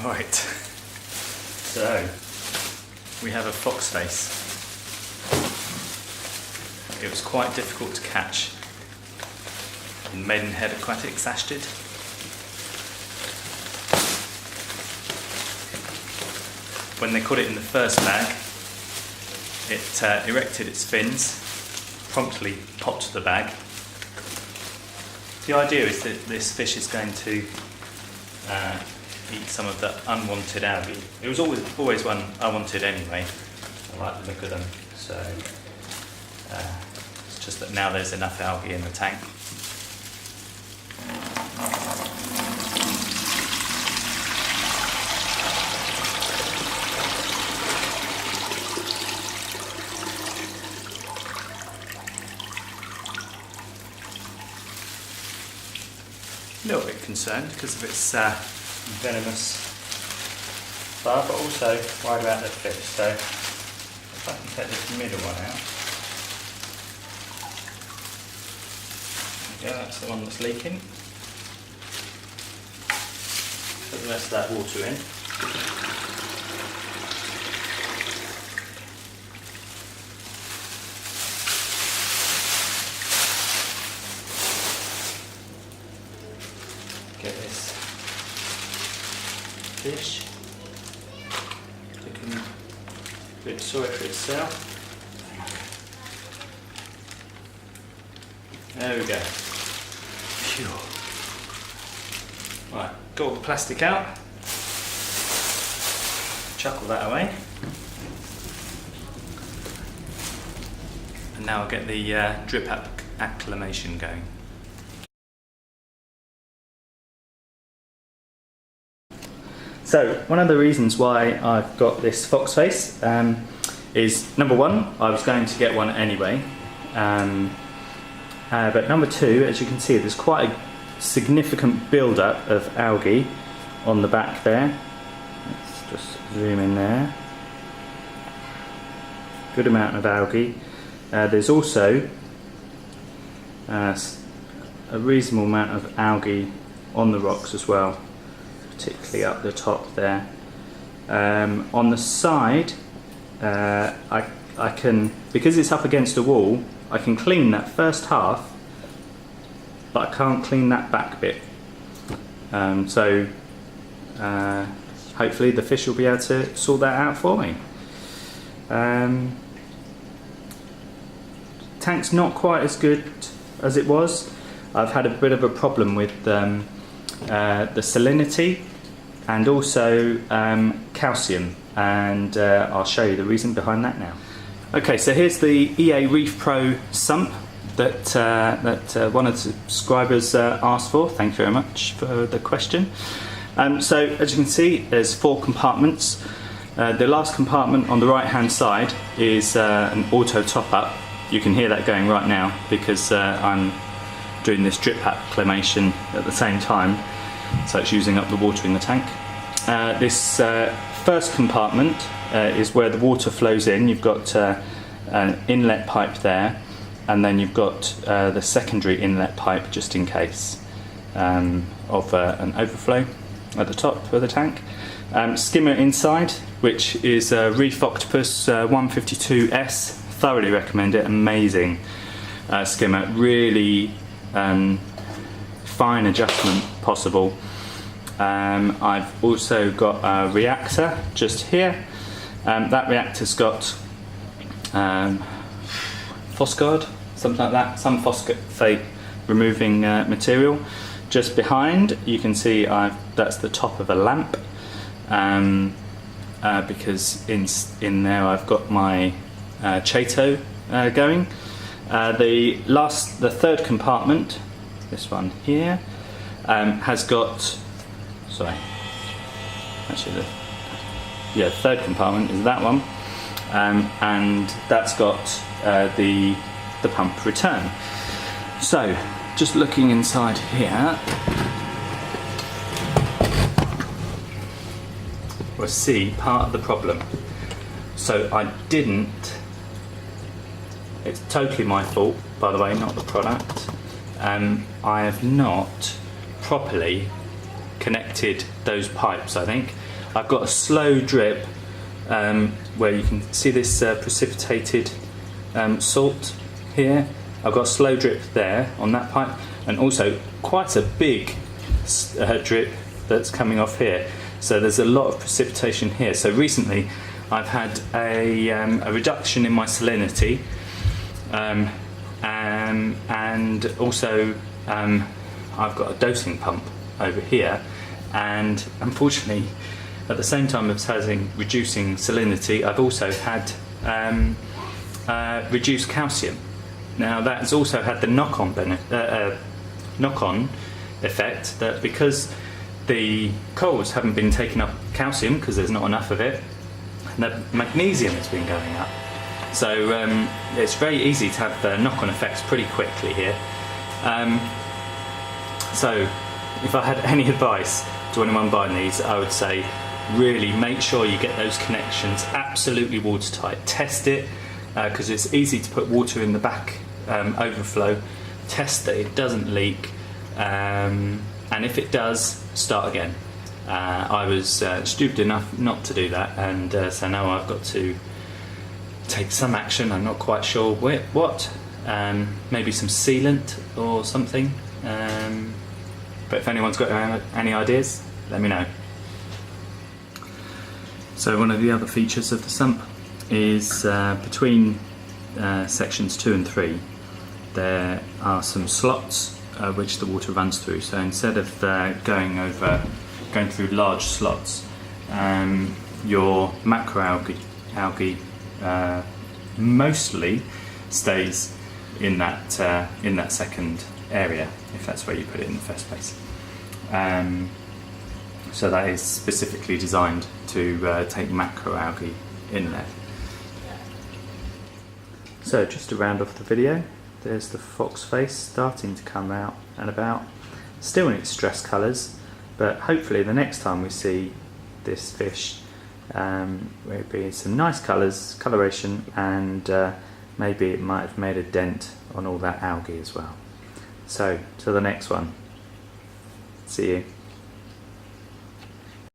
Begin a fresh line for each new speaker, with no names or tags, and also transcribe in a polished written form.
Right, so we have a foxface. It was quite difficult to catch in Maidenhead Aquatics, Ashted. When they caught it in the first bag, it erected its fins, promptly popped the bag. The idea is that this fish is going to eat some of the unwanted algae. It was always one I wanted anyway. I like the look of them, so it's just that now there's enough algae in the tank. A little bit concerned because of its venomous bar, but also worried about the fish. So if I can take this middle one out, yeah, that's the one that's leaking. Put the rest of that water in. Get this fish looking a bit sorry for itself. There we go. Phew. Right, got all the plastic out. Chuckle that away. And now I'll get the drip acclimation going. So one of the reasons why I've got this foxface is, number one, I was going to get one anyway, but number two, as you can see, there's quite a significant build-up of algae on the back there. Let's just zoom in there. Good amount of algae. There's also a reasonable amount of algae on the rocks as well, particularly up the top there. On the side, I can, because it's up against a wall, I can clean that first half, but I can't clean that back bit. So hopefully the fish will be able to sort that out for me. Tank's not quite as good as it was. I've had a bit of a problem with the salinity and also calcium, and I'll show you the reason behind that now. Okay, so here's the EA Reef Pro Sump that one of the subscribers asked for. Thank you very much for the question. So as you can see, there's 4 compartments. The last compartment on the right hand side is an auto top up. You can hear that going right now because I'm doing this drip acclimation at the same time, so it's using up the water in the tank. This first compartment is where the water flows in. You've got an inlet pipe there, and then you've got the secondary inlet pipe just in case of an overflow at the top of the tank. Skimmer inside, which is a Reef Octopus 152S. Thoroughly recommend it. Amazing skimmer. Really fine adjustment possible. I've also got a reactor just here. That reactor's got Phosgard, something like that, some phosphate removing material. Just behind, you can see that's the top of a lamp, because in there I've got my Chato going. The third compartment, this one here, has got, sorry, actually the third compartment is that one, and that's got the pump return. So just looking inside here, we'll see part of the problem. So I didn't, it's totally my fault, by the way, not the product. I have not properly connected those pipes, I think. I've got a slow drip where you can see this precipitated salt here. I've got a slow drip there on that pipe, and also quite a big drip that's coming off here. So there's a lot of precipitation here. So recently I've had a reduction in my salinity, and also I've got a dosing pump over here, and unfortunately at the same time as having reducing salinity, I've also had reduced calcium. Now that's also had the knock-on effect that because the corals haven't been taking up calcium because there's not enough of it, the magnesium has been going up. So it's very easy to have the knock-on effects pretty quickly here. So if I had any advice to anyone buying these, I would say really make sure you get those connections absolutely watertight. Test it, because it's easy to put water in the back overflow. Test that it doesn't leak, and if it does, start again. I was stupid enough not to do that, and so now I've got to take some action. I'm not quite sure what, maybe some sealant or something, but if anyone's got any ideas, let me know. So one of the other features of the sump is between sections 2 and 3 there are some slots which the water runs through. So instead of going through large slots, your macroalgae mostly stays in that second area, if that's where you put it in the first place. So that is specifically designed to take macroalgae in there. So just to round off the video, there's the foxface starting to come out and about, still in its stress colours, but hopefully the next time we see this fish will be some nice coloration, and maybe it might have made a dent on all that algae as well. So till the next one, see you.